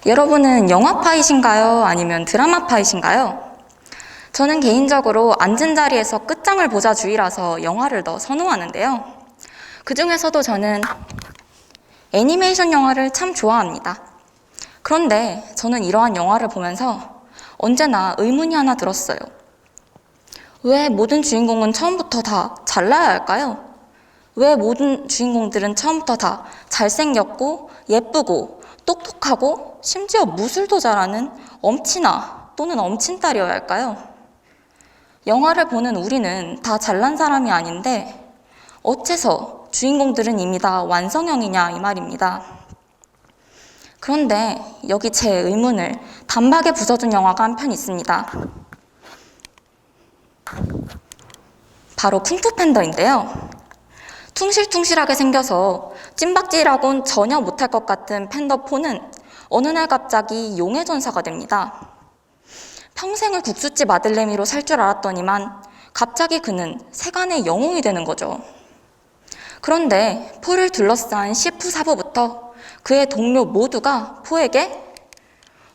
여러분은 영화파이신가요? 아니면 드라마파이신가요? 저는 개인적으로 앉은 자리에서 끝장을 보자 주의라서 영화를 더 선호하는데요. 그 중에서도 저는 애니메이션 영화를 참 좋아합니다. 그런데 저는 이러한 영화를 보면서 언제나 의문이 하나 들었어요. 왜 모든 주인공은 처음부터 다 잘나야 할까요? 왜 모든 주인공들은 처음부터 다 잘생겼고 예쁘고 똑똑하고 심지어 무술도 잘하는 엄친아 또는 엄친딸이어야 할까요? 영화를 보는 우리는 다 잘난 사람이 아닌데 어째서 주인공들은 이미 다 완성형이냐 이 말입니다. 그런데 여기 제 의문을 단박에 부숴준 영화가 한 편 있습니다. 바로 쿵푸팬더인데요. 퉁실퉁실하게 생겨서 찐박질하곤 전혀 못할 것 같은 팬더4는 어느 날 갑자기 용의 전사가 됩니다. 평생을 국수집 아들내미로 살 줄 알았더니만 갑자기 그는 세간의 영웅이 되는 거죠. 그런데 포를 둘러싼 시프 사부부터 그의 동료 모두가 포에게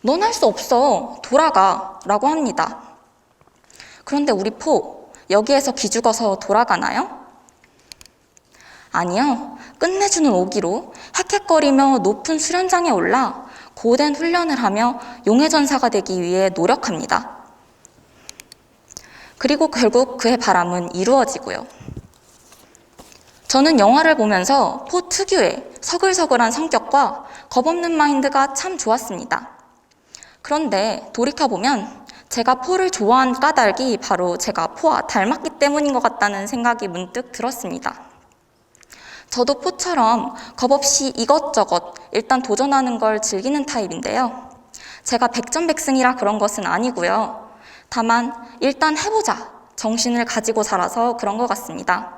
넌 할 수 없어, 돌아가 라고 합니다. 그런데 우리 포, 여기에서 기죽어서 돌아가나요? 아니요. 끝내주는 오기로 헥헥거리며 높은 수련장에 올라 고된 훈련을 하며 용의 전사가 되기 위해 노력합니다. 그리고 결국 그의 바람은 이루어지고요. 저는 영화를 보면서 포 특유의 서글서글한 성격과 겁없는 마인드가 참 좋았습니다. 그런데 돌이켜보면 제가 포를 좋아한 까닭이 바로 제가 포와 닮았기 때문인 것 같다는 생각이 문득 들었습니다. 저도 포처럼 겁없이 이것저것 일단 도전하는 걸 즐기는 타입인데요. 제가 백전백승이라 그런 것은 아니고요. 다만 일단 해보자 정신을 가지고 살아서 그런 것 같습니다.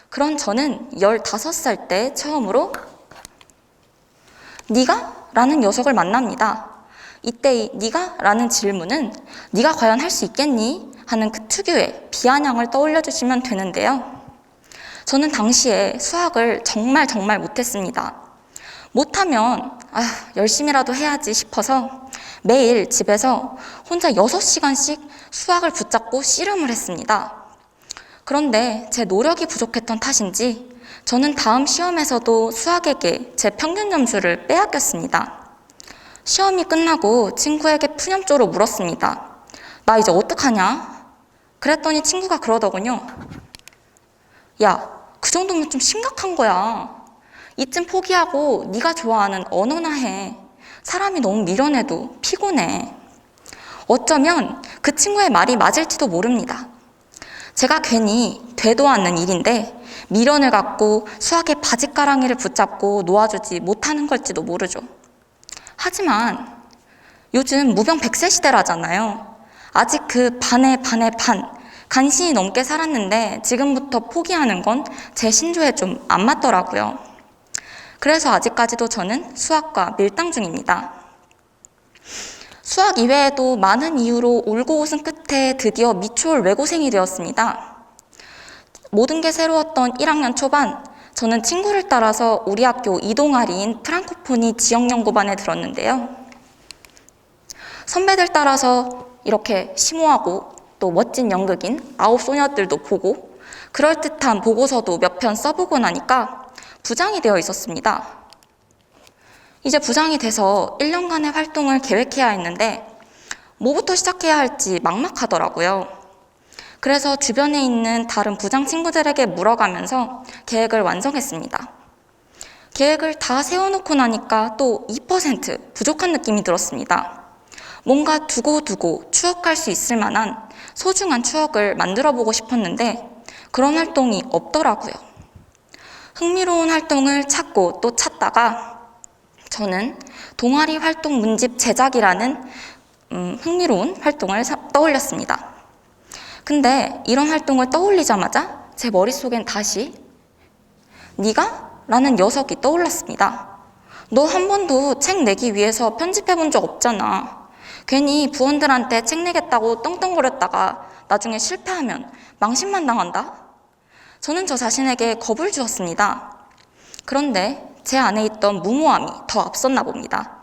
그런 저는 15살 때 처음으로 네가? 라는 녀석을 만납니다. 이때 네가? 라는 질문은 네가 과연 할 수 있겠니? 하는 그 특유의 비아냥을 떠올려 주시면 되는데요. 저는 당시에 수학을 정말 못했습니다. 못하면 열심히라도 해야지 싶어서 매일 집에서 혼자 6시간씩 수학을 붙잡고 씨름을 했습니다. 그런데 제 노력이 부족했던 탓인지 저는 다음 시험에서도 수학에게 제 평균 점수를 빼앗겼습니다. 시험이 끝나고 친구에게 푸념조로 물었습니다. 나 이제 어떡하냐? 그랬더니 친구가 그러더군요. 야, 그 정도면 좀 심각한 거야. 이쯤 포기하고 네가 좋아하는 언어나 해. 사람이 너무 미련해도 피곤해. 어쩌면 그 친구의 말이 맞을지도 모릅니다. 제가 괜히 되도 않는 일인데 미련을 갖고 수학의 바짓가랑이를 붙잡고 놓아주지 못하는 걸지도 모르죠. 하지만 요즘 무병백세 시대라잖아요. 아직 그 반의 반, 간신히 넘게 살았는데 지금부터 포기하는 건 제 신조에 좀 안 맞더라고요. 그래서 아직까지도 저는 수학과 밀당 중입니다. 수학 이외에도 많은 이유로 울고 웃은 끝에 드디어 미추홀 외고생이 되었습니다. 모든 게 새로웠던 1학년 초반, 저는 친구를 따라서 우리 학교 이동아리인 프랑코포니 지역연구반에 들었는데요. 선배들 따라서 이렇게 심오하고 또 멋진 연극인 아홉 소녀들도 보고 그럴듯한 보고서도 몇 편 써보고 나니까 부장이 되어 있었습니다. 이제 부장이 돼서 1년간의 활동을 계획해야 했는데 뭐부터 시작해야 할지 막막하더라고요. 그래서 주변에 있는 다른 부장 친구들에게 물어가면서 계획을 완성했습니다. 계획을 다 세워놓고 나니까 또 2% 부족한 느낌이 들었습니다. 뭔가 두고두고 추억할 수 있을 만한 소중한 추억을 만들어보고 싶었는데 그런 활동이 없더라고요. 흥미로운 활동을 찾고 또 찾다가 저는 동아리 활동 문집 제작이라는 흥미로운 활동을 떠올렸습니다. 근데 이런 활동을 떠올리자마자 제 머릿속엔 다시 네가? 라는 녀석이 떠올랐습니다. 너 한 번도 책 내기 위해서 편집해본 적 없잖아. 괜히 부원들한테 책 내겠다고 떵떵거렸다가 나중에 실패하면 망신만 당한다? 저는 저 자신에게 겁을 주었습니다. 그런데 제 안에 있던 무모함이 더 앞섰나 봅니다.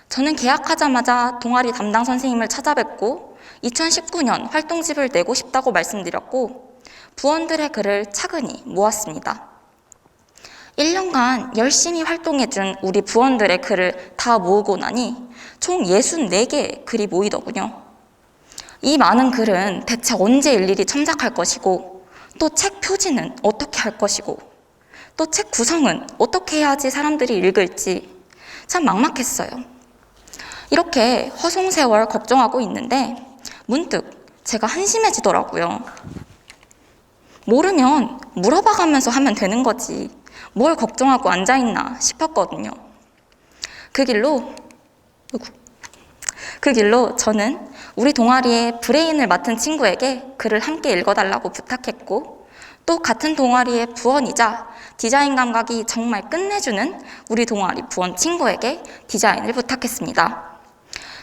저는 개학하자마자 동아리 담당 선생님을 찾아뵙고 2019년 활동집을 내고 싶다고 말씀드렸고 부원들의 글을 차근히 모았습니다. 1년간 열심히 활동해준 우리 부원들의 글을 다 모으고 나니 총 64개의 글이 모이더군요. 이 많은 글은 대체 언제 일일이 첨삭할 것이고 또 책 표지는 어떻게 할 것이고 또 책 구성은 어떻게 해야지 사람들이 읽을지 참 막막했어요. 이렇게 허송세월 걱정하고 있는데 문득 제가 한심해지더라고요. 모르면 물어봐가면서 하면 되는 거지 뭘 걱정하고 앉아있나 싶었거든요. 그 길로 저는 우리 동아리의 브레인을 맡은 친구에게 글을 함께 읽어달라고 부탁했고 또 같은 동아리의 부원이자 디자인 감각이 정말 끝내주는 우리 동아리 부원 친구에게 디자인을 부탁했습니다.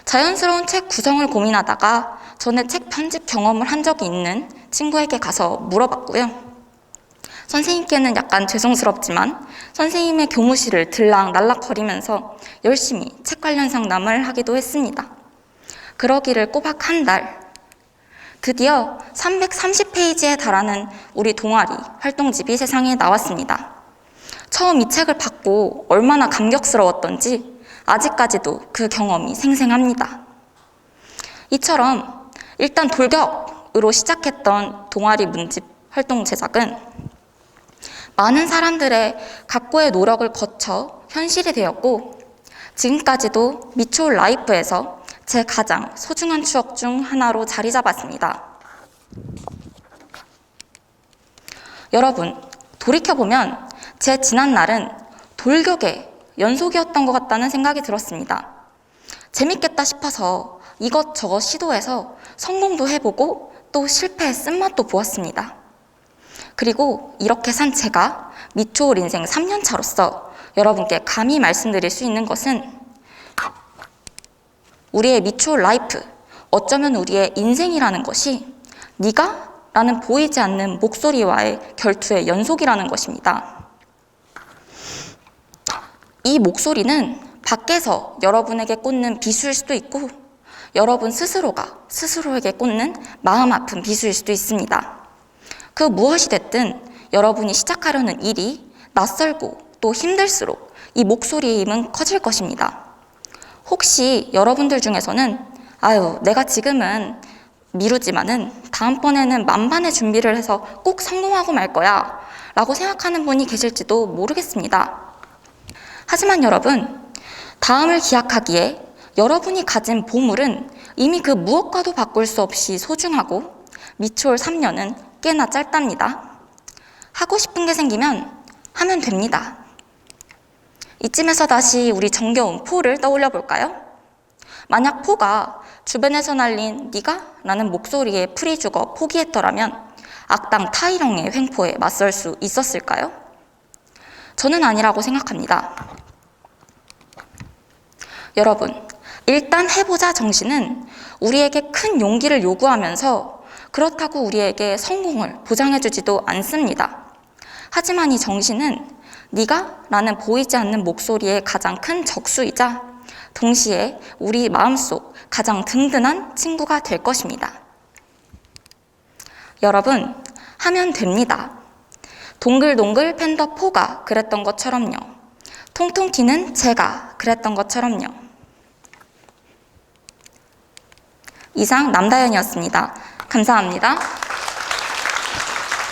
자연스러운 책 구성을 고민하다가 전에 책 편집 경험을 한 적이 있는 친구에게 가서 물어봤고요. 선생님께는 약간 죄송스럽지만 선생님의 교무실을 들락날락거리면서 열심히 책 관련 상담을 하기도 했습니다. 그러기를 꼬박 한 달, 드디어 330페이지에 달하는 우리 동아리 활동집이 세상에 나왔습니다. 처음 이 책을 받고 얼마나 감격스러웠던지 아직까지도 그 경험이 생생합니다. 이처럼 일단 돌격으로 시작했던 동아리 문집 활동 제작은 많은 사람들의 각고의 노력을 거쳐 현실이 되었고 지금까지도 미추홀 라이프에서 제 가장 소중한 추억 중 하나로 자리 잡았습니다. 여러분, 돌이켜보면 제 지난 날은 돌격의 연속이었던 것 같다는 생각이 들었습니다. 재밌겠다 싶어서 이것저것 시도해서 성공도 해보고 또 실패의 쓴맛도 보았습니다. 그리고 이렇게 산 제가 미추홀 인생 3년차로서 여러분께 감히 말씀드릴 수 있는 것은 우리의 미추홀 라이프, 어쩌면 우리의 인생이라는 것이 네가? 라는 보이지 않는 목소리와의 결투의 연속이라는 것입니다. 이 목소리는 밖에서 여러분에게 꽂는 비수일 수도 있고 여러분 스스로가 스스로에게 꽂는 마음 아픈 비수일 수도 있습니다. 그 무엇이 됐든 여러분이 시작하려는 일이 낯설고 또 힘들수록 이 목소리의 힘은 커질 것입니다. 혹시 여러분들 중에서는 내가 지금은 미루지만은 다음번에는 만반의 준비를 해서 꼭 성공하고 말 거야 라고 생각하는 분이 계실지도 모르겠습니다. 하지만 여러분, 다음을 기약하기에 여러분이 가진 보물은 이미 그 무엇과도 바꿀 수 없이 소중하고 미추홀 3년은 꽤나 짧답니다. 하고 싶은 게 생기면 하면 됩니다. 이쯤에서 다시 우리 정겨운 포를 떠올려 볼까요? 만약 포가 주변에서 날린 네가? 라는 목소리에 풀이 죽어 포기했더라면 악당 타이렁의 횡포에 맞설 수 있었을까요? 저는 아니라고 생각합니다. 여러분, 일단 해보자 정신은 우리에게 큰 용기를 요구하면서 그렇다고 우리에게 성공을 보장해주지도 않습니다. 하지만 이 정신은 네가? 라는 보이지 않는 목소리의 가장 큰 적수이자 동시에 우리 마음속 가장 든든한 친구가 될 것입니다. 여러분, 하면 됩니다. 동글동글 팬더 포가 그랬던 것처럼요. 통통 튀는 제가 그랬던 것처럼요. 이상 남다연이었습니다. 감사합니다.